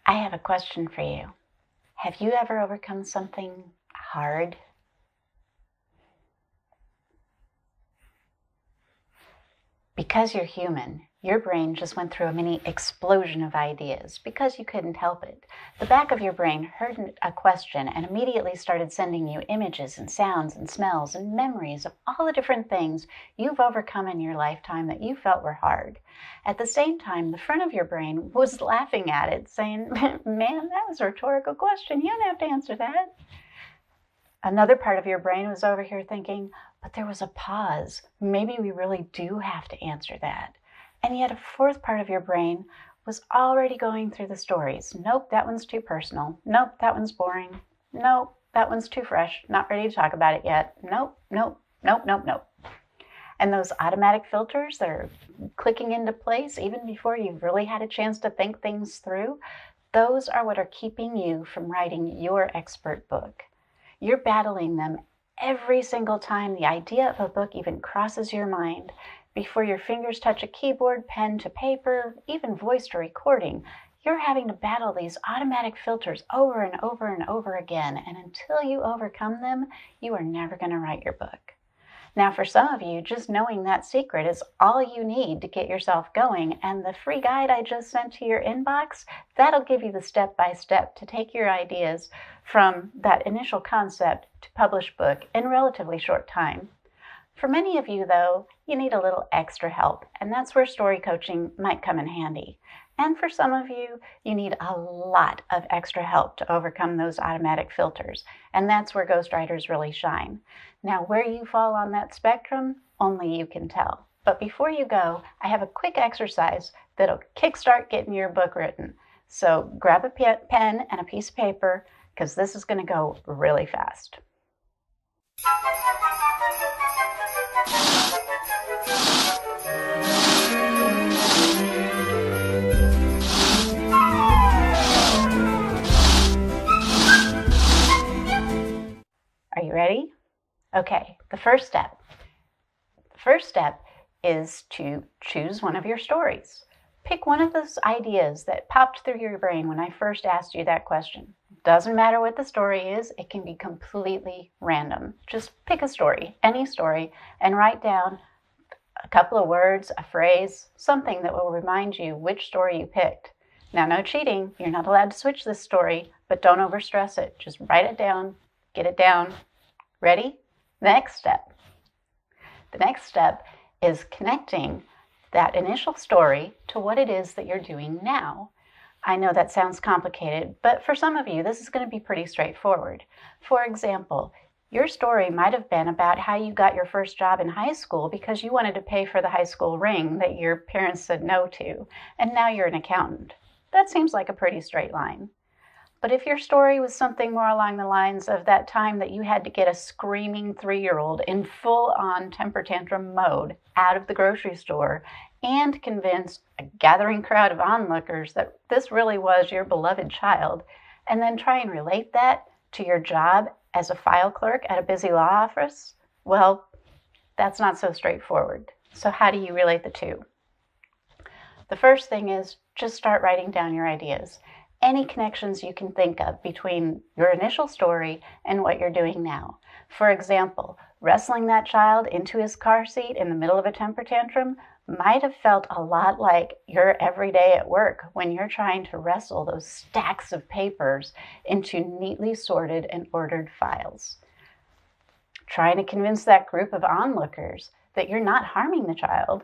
I have a question for you. Have you ever overcome something hard? Because you're human, your brain just went through a mini explosion of ideas because you couldn't help it. The back of your brain heard a question and immediately started sending you images and sounds and smells and memories of all the different things you've overcome in your lifetime that you felt were hard. At the same time, the front of your brain was laughing at it, saying, "Man, that was a rhetorical question. You don't have to answer that." Another part of your brain was over here thinking, but there was a pause. Maybe we really do have to answer that. And yet a fourth part of your brain was already going through the stories. Nope, that one's too personal. Nope, that one's boring. Nope, that one's too fresh. Not ready to talk about it yet. Nope, nope, nope, nope, nope. And those automatic filters that are clicking into place even before you've really had a chance to think things through, those are what are keeping you from writing your expert book. You're battling them every single time the idea of a book even crosses your mind. Before your fingers touch a keyboard, pen to paper, even voice to recording, you're having to battle these automatic filters over and over and over again. And until you overcome them, you are never going to write your book. Now, for some of you, just knowing that secret is all you need to get yourself going. And the free guide I just sent to your inbox, that'll give you the step-by-step to take your ideas from that initial concept to published book in relatively short time. For many of you, though, you need a little extra help, and that's where story coaching might come in handy. And for some of you, you need a lot of extra help to overcome those automatic filters, and that's where ghostwriters really shine. Now, where you fall on that spectrum, only you can tell. But before you go, I have a quick exercise that'll kickstart getting your book written. So grab a pen and a piece of paper, because this is going to go really fast. Are you ready? Okay, the first step. The first step is to choose one of your stories. Pick one of those ideas that popped through your brain when I first asked you that question. Doesn't matter what the story is, it can be completely random. Just pick a story, any story, and write down a couple of words, a phrase, something that will remind you which story you picked. Now, no cheating. You're not allowed to switch this story, but don't overstress it. Just write it down, get it down. Ready? Next step. The next step is connecting that initial story to what it is that you're doing now. I know that sounds complicated, but for some of you, this is going to be pretty straightforward. For example, your story might have been about how you got your first job in high school because you wanted to pay for the high school ring that your parents said no to, and now you're an accountant. That seems like a pretty straight line. But if your story was something more along the lines of that time that you had to get a screaming 3-year-old in full-on temper tantrum mode out of the grocery store and convince a gathering crowd of onlookers that this really was your beloved child, and then try and relate that to your job as a file clerk at a busy law office, well, that's not so straightforward. So how do you relate the two? The first thing is just start writing down your ideas. Any connections you can think of between your initial story and what you're doing now. For example, wrestling that child into his car seat in the middle of a temper tantrum might have felt a lot like your everyday at work when you're trying to wrestle those stacks of papers into neatly sorted and ordered files. Trying to convince that group of onlookers that you're not harming the child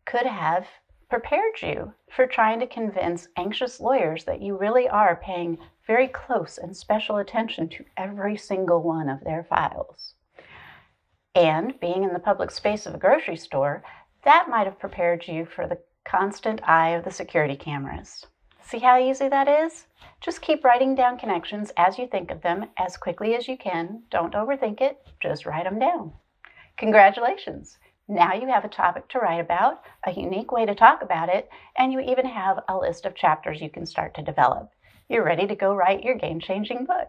could have prepared you for trying to convince anxious lawyers that you really are paying very close and special attention to every single one of their files. And being in the public space of a grocery store, that might have prepared you for the constant eye of the security cameras. See how easy that is? Just keep writing down connections as you think of them as quickly as you can. Don't overthink it, just write them down. Congratulations! Now you have a topic to write about, a unique way to talk about it, and you even have a list of chapters you can start to develop. You're ready to go write your game-changing book.